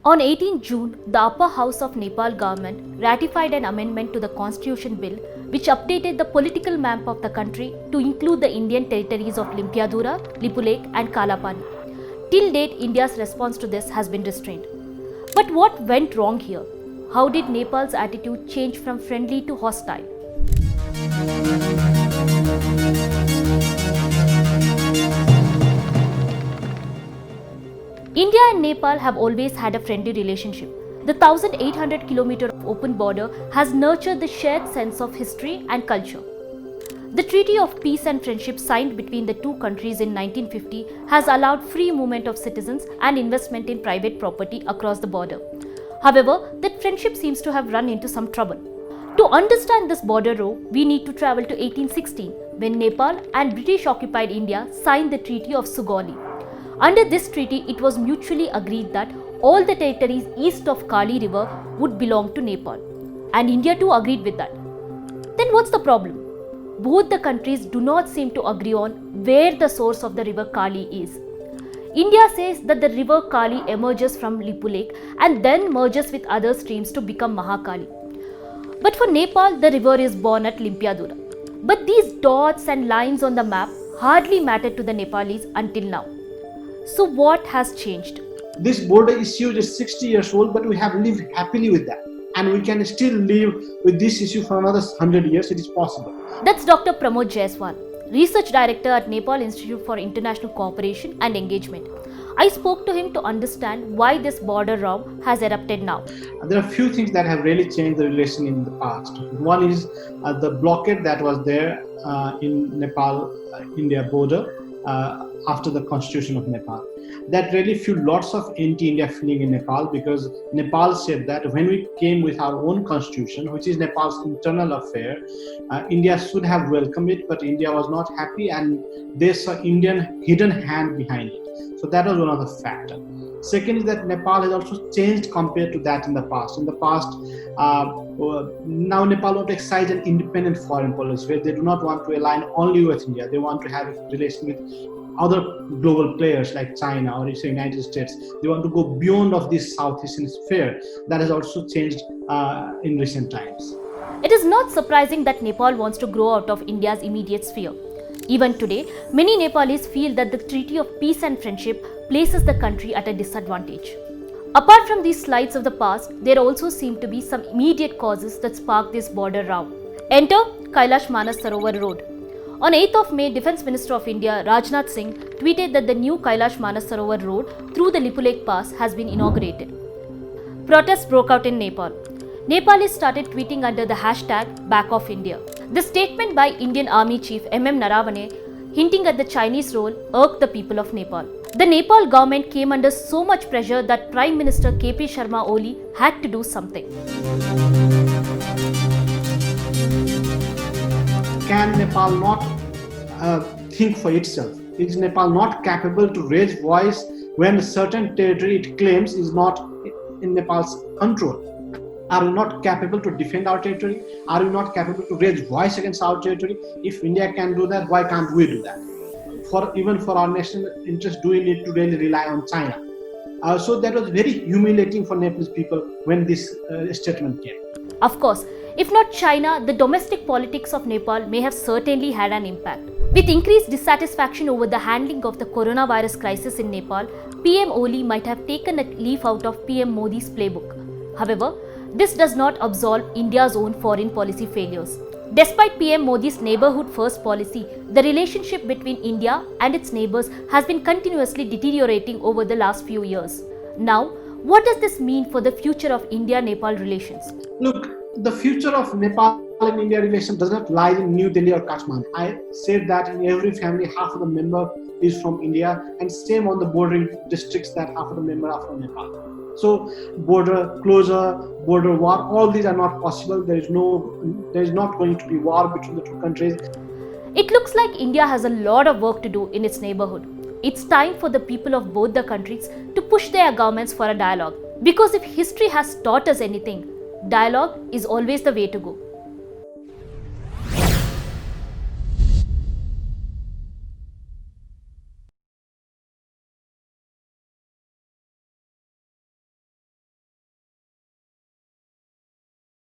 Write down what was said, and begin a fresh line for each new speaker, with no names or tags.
On 18 June, the upper house of Nepal government ratified an amendment to the constitution bill which updated the political map of the country to include the Indian territories of Limpiadhura, Lipulekh and Kalapani. Till date, India's response to this has been restrained. But what went wrong here? How did Nepal's attitude change from friendly to hostile? India and Nepal have always had a friendly relationship. The 1,800 km of open border has nurtured the shared sense of history and culture. The Treaty of Peace and Friendship signed between the two countries in 1950 has allowed free movement of citizens and investment in private property across the border. However, that friendship seems to have run into some trouble. To understand this border row, we need to travel to 1816 when Nepal and British occupied India signed the Treaty of Sugauli. Under this treaty, it was mutually agreed that all the territories east of Kali River would belong to Nepal, and India too agreed with that. Then what's the problem? Both the countries do not seem to agree on where the source of the river Kali is. India says that the river Kali emerges from Lipulekh and then merges with other streams to become Mahakali. But for Nepal, the river is born at Limpiadhura. But these dots and lines on the map hardly mattered to the Nepalis until now. So what has changed?
This border issue is 60 years old, but we have lived happily with that. And we can still live with this issue for another 100 years. It is possible.
That's Dr. Pramod Jaiswal, Research Director at Nepal Institute for International Cooperation and Engagement. I spoke to him to understand why this border row has erupted now.
There are a few things that have really changed the relation in the past. One is the blockade that was there in Nepal-India border after the constitution of Nepal. That really fueled lots of anti-India feeling in Nepal, because Nepal said that when we came with our own constitution, which is Nepal's internal affair, India should have welcomed it, but India was not happy and they saw Indian hidden hand behind it. So that was one of the factors. Second is that Nepal has also changed compared to that in the past. In the past, now Nepal wants to exercise an independent foreign policy where they do not want to align only with India. They want to have a relation with other global players like China or the United States. They want to go beyond of this Southeastern sphere. That has also changed in recent times.
It is not surprising that Nepal wants to grow out of India's immediate sphere. Even today, many Nepalis feel that the Treaty of Peace and Friendship places the country at a disadvantage. Apart from these slights of the past, there also seem to be some immediate causes that spark this border row. Enter Kailash Manas Sarovar Road. On 8th of May, Defence Minister of India Rajnath Singh tweeted that the new Kailash Manas Sarovar Road through the Lipulekh Pass has been inaugurated. Protests broke out in Nepal. Nepalis started tweeting under the hashtag #BackOfIndia. The statement by Indian Army Chief M.M. Naravane, hinting at the Chinese role, irked the people of Nepal. The Nepal government came under so much pressure that Prime Minister K.P. Sharma Oli had to do something.
Can Nepal not think for itself? Is Nepal not capable to raise voice when a certain territory it claims is not in Nepal's control? Are we not capable to defend our territory? Are we not capable to raise voice against our territory? If India can do that, why can't we do that? Even for our national interest, do we need to really rely on China? So that was very humiliating for Nepalese people when this statement came.
Of course, if not China, the domestic politics of Nepal may have certainly had an impact. With increased dissatisfaction over the handling of the coronavirus crisis in Nepal, PM Oli might have taken a leaf out of PM Modi's playbook. However, this does not absolve India's own foreign policy failures. Despite PM Modi's neighbourhood first policy, the relationship between India and its neighbours has been continuously deteriorating over the last few years. Now, what does this mean for the future of India-Nepal relations?
Look, the future of Nepal and India relations does not lie in New Delhi or Kathmandu. I said that in every family, half of the member is from India, and same on the bordering districts that half of the member are from Nepal. So border closure, border war, all these are not possible. There is not going to be war between the two countries.
It looks like India has a lot of work to do in its neighbourhood. It's time for the people of both the countries to push their governments for a dialogue. Because if history has taught us anything, dialogue is always the way to go.